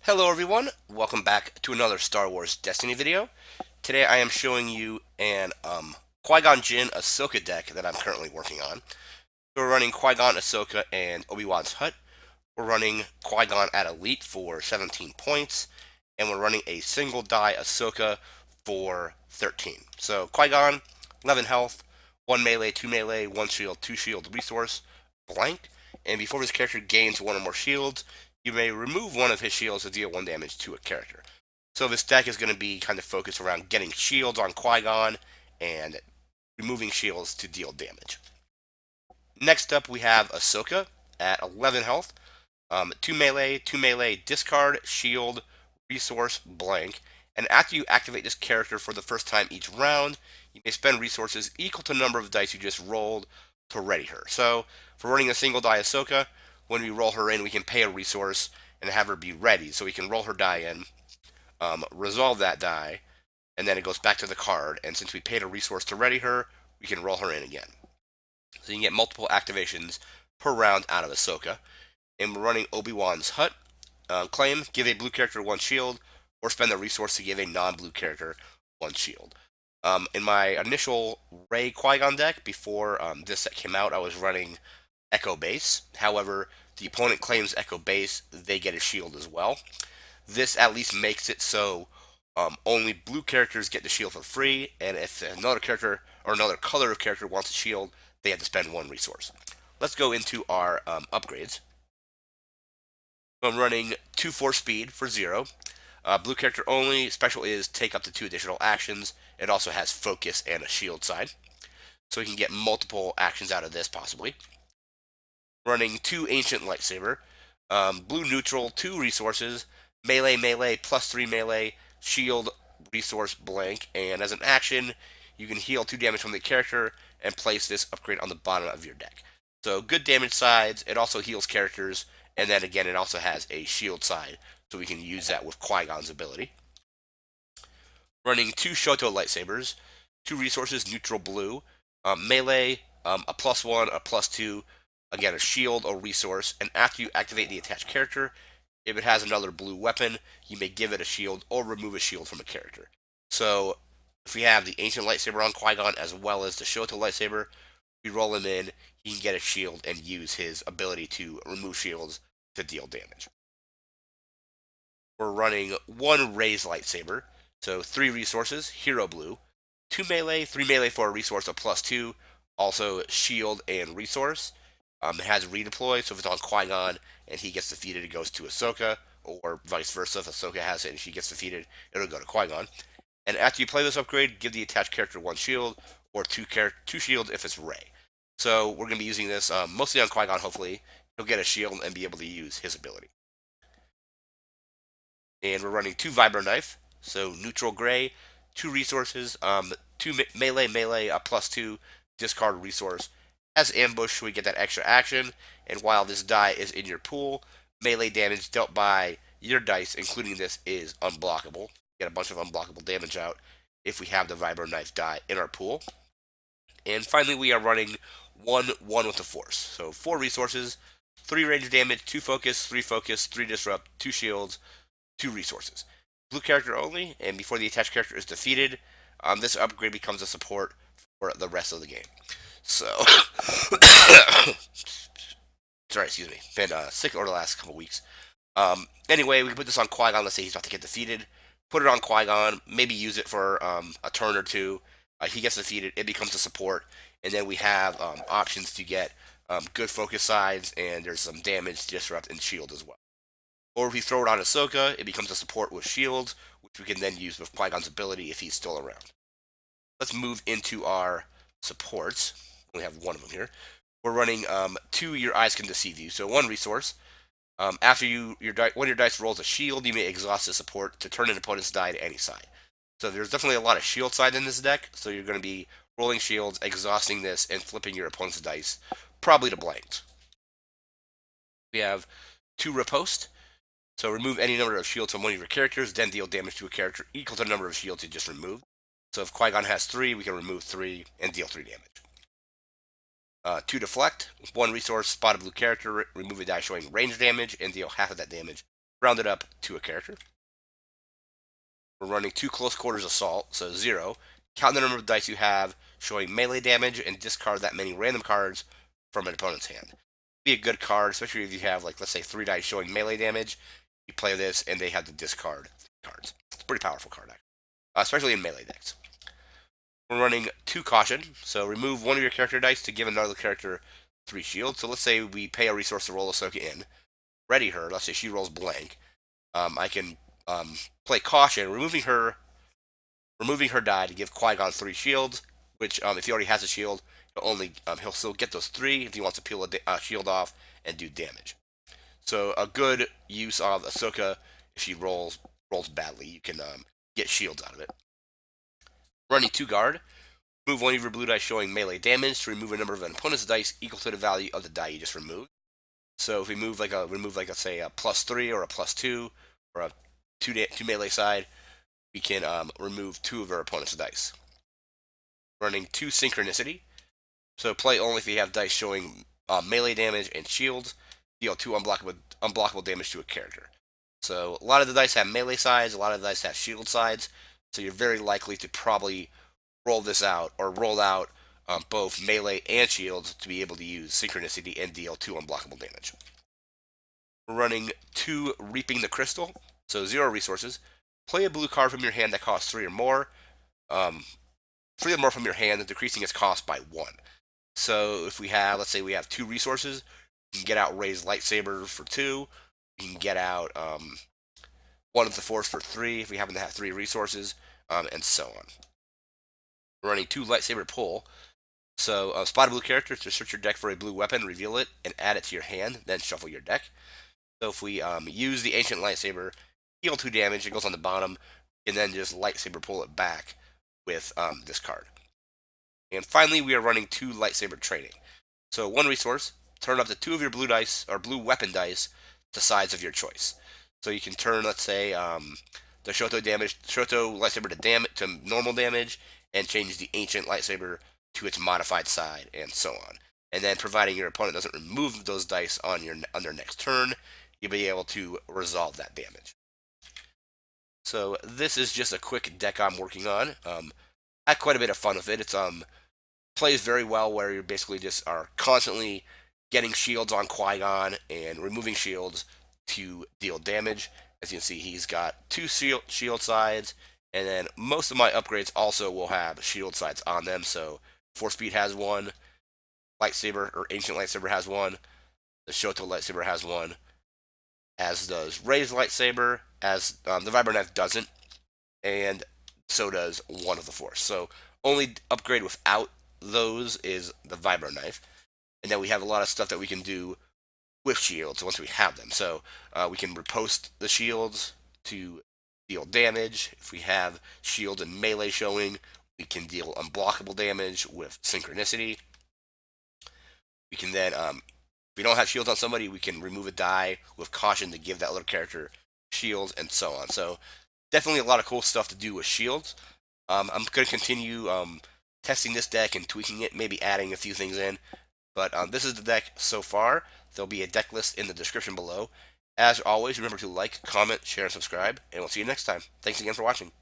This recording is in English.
Hello everyone, welcome back to another Star Wars Destiny video. Today I am showing you an Qui-Gon Jinn Ahsoka deck that I'm currently working on. We're running Qui-Gon, Ahsoka, and Obi-Wan's Hut. We're running Qui-Gon at Elite for 17 points, and we're running a single die Ahsoka for 13. So Qui-Gon, 11 health, 1 melee, 2 melee, 1 shield, 2 shield resource, blank. And before this character gains 1 or more shields, you may remove one of his shields to deal 1 damage to a character. So this deck is going to be kind of focused around getting shields on Qui-Gon and removing shields to deal damage. Next up, we have Ahsoka at 11 health. 2 melee, discard, shield, resource, blank. And after you activate this character for the first time each round, you may spend resources equal to the number of dice you just rolled to ready her. So, for running a single die Ahsoka, when we roll her in, we can pay a resource and have her be ready. So we can roll her die in, resolve that die, and then it goes back to the card. And since we paid a resource to ready her, we can roll her in again. So you can get multiple activations per round out of Ahsoka. And we're running Obi-Wan's Hut. Claim, give a blue character 1 shield, or spend the resource to give a non-blue character 1 shield. In my initial Rey Qui-Gon deck, before this set came out, I was running Echo Base. However, the opponent claims Echo Base, they get a shield as well. This at least makes it so only blue characters get the shield for free, and if another character or another color of character wants a shield, they have to spend 1 resource. Let's go into our upgrades. I'm running 2 force speed for 0. Blue character only. Special is take up to 2 additional actions. It also has focus and a shield side. So we can get multiple actions out of this possibly. Running 2 ancient lightsaber. Blue neutral, 2 resources. Melee, plus 3 melee. Shield, resource, blank. And as an action, you can heal 2 damage from the character and place this upgrade on the bottom of your deck. So good damage sides. It also heals characters. And then again, it also has a shield side, so we can use that with Qui-Gon's ability. Running 2 Shoto lightsabers, 2 resources, neutral blue, melee, a +1, a +2, again a shield or resource, and after you activate the attached character, if it has another blue weapon, you may give it a shield or remove a shield from a character. So if we have the ancient lightsaber on Qui-Gon as well as the Shoto lightsaber, we roll him in, he can get a shield and use his ability to remove shields to deal damage. We're running 1 raised lightsaber, so 3 resources, hero blue, 2 melee, 3 melee for a resource of +2, also shield and resource. It has redeploy, so if it's on Qui-Gon and he gets defeated, it goes to Ahsoka, or vice versa. If Ahsoka has it and she gets defeated, it'll go to Qui-Gon. And after you play this upgrade, give the attached character 1 shield, or 2 shields if it's Rey. So we're going to be using this mostly on Qui-Gon, hopefully. He'll get a shield and be able to use his ability. And we're running 2 Vibroknife, so neutral gray, 2 resources, 2 melee, a +2, discard resource. As ambush, we get that extra action, and while this die is in your pool, melee damage dealt by your dice, including this, is unblockable. Get a bunch of unblockable damage out if we have the Vibroknife die in our pool. And finally, we are running 1/1 with the Force. So 4 resources, 3 range damage, 2 focus, 3 disrupt, 2 shields, 2 resources. Blue character only, and before the attached character is defeated, this upgrade becomes a support for the rest of the game. So, sorry, excuse me. Been sick over the last couple weeks. Anyway, we can put this on Qui-Gon. Let's say he's about to get defeated. Put it on Qui-Gon. Maybe use it for a turn or two. He gets defeated. It becomes a support, and then we have options to get good focus sides, and there's some damage, disrupt, and shield as well. Or if we throw it on Ahsoka, it becomes a support with shields, which we can then use with Qui-Gon's ability if he's still around. Let's move into our supports. We have 1 of them here. We're running 2 Your Eyes Can Deceive You. So 1 resource. After when your dice rolls a shield, you may exhaust the support to turn an opponent's die to any side. So there's definitely a lot of shield side in this deck, so you're going to be rolling shields, exhausting this, and flipping your opponent's dice, probably to blanks. We have 2 Riposte. So remove any number of shields from one of your characters, then deal damage to a character equal to the number of shields you just removed. So if Qui-Gon has 3, we can remove 3 and deal 3 damage. 2 Deflect. With 1 resource, spot a blue character, remove a die showing range damage, and deal half of that damage round it up to a character. We're running 2 close quarters assault, so 0. Count the number of dice you have, showing melee damage, and discard that many random cards from an opponent's hand. Be a good card, especially if you have, like, let's say 3 dice showing melee damage. You play this, and they have to discard cards. It's a pretty powerful card, especially in melee decks. We're running 2 caution, so remove one of your character dice to give another character 3 shield. So let's say we pay a resource to roll Ahsoka in, ready her. Let's say she rolls blank. I can play caution, removing her die to give Qui-Gon 3 shields. Which, if he already has a shield, he'll still get those 3 if he wants to peel a shield off and do damage. So a good use of Ahsoka, if she rolls badly, you can get shields out of it. Running 2 guard, remove one of your blue dice showing melee damage to remove a number of an opponent's dice equal to the value of the die you just removed. So if we remove like say a +3 or a +2 or a 2 melee side, we can remove 2 of our opponent's dice. Running 2 synchronicity, so play only if you have dice showing melee damage and shields. Deal 2 unblockable damage to a character. So a lot of the dice have melee sides, a lot of the dice have shield sides. So you're very likely to probably roll out both melee and shields to be able to use synchronicity and deal 2 unblockable damage. We're running 2 Reaping the Crystal, so 0 resources. Play a blue card from your hand that costs 3 or more. 3 or more from your hand, decreasing its cost by 1. So if let's say we have 2 resources, you can get out Raised Lightsaber for 2. You can get out one of the Force for 3 if we happen to have 3 resources, and so on. We're running 2 Lightsaber Pull. So spot a blue character to search your deck for a blue weapon, reveal it, and add it to your hand, then shuffle your deck. So if we use the Ancient Lightsaber, heal 2 damage, it goes on the bottom, and then just Lightsaber Pull it back with this card. And finally, we are running 2 Lightsaber Training. So 1 resource, turn up to 2 of your blue dice, or blue weapon dice, to sides of your choice. So you can turn, let's say, the Shoto Lightsaber to normal damage, and change the Ancient Lightsaber to its modified side, and so on. And then, providing your opponent doesn't remove those dice on their next turn, you'll be able to resolve that damage. So this is just a quick deck I'm working on. I had quite a bit of fun with it. It's plays very well where you basically just are constantly getting shields on Qui-Gon and removing shields to deal damage. As you can see, he's got 2 shield sides, and then most of my upgrades also will have shield sides on them. So Force Speed has 1, Lightsaber or Ancient Lightsaber has 1, the Shoto Lightsaber has 1, as does Raised Lightsaber, as the Vibroknife doesn't, and so does one of the Force. So only upgrade without those is the Vibroknife, and then we have a lot of stuff that we can do with shields once we have them. So we can repost the shields to deal damage. If we have shield and melee showing, we can deal unblockable damage with synchronicity. We can then, if we don't have shields on somebody, we can remove a die with caution to give that little character shields, and so on. So definitely a lot of cool stuff to do with shields. I'm going to continue testing this deck and tweaking it, maybe adding a few things in. But this is the deck so far. There'll be a deck list in the description below. As always, remember to like, comment, share, and subscribe, and we'll see you next time. Thanks again for watching.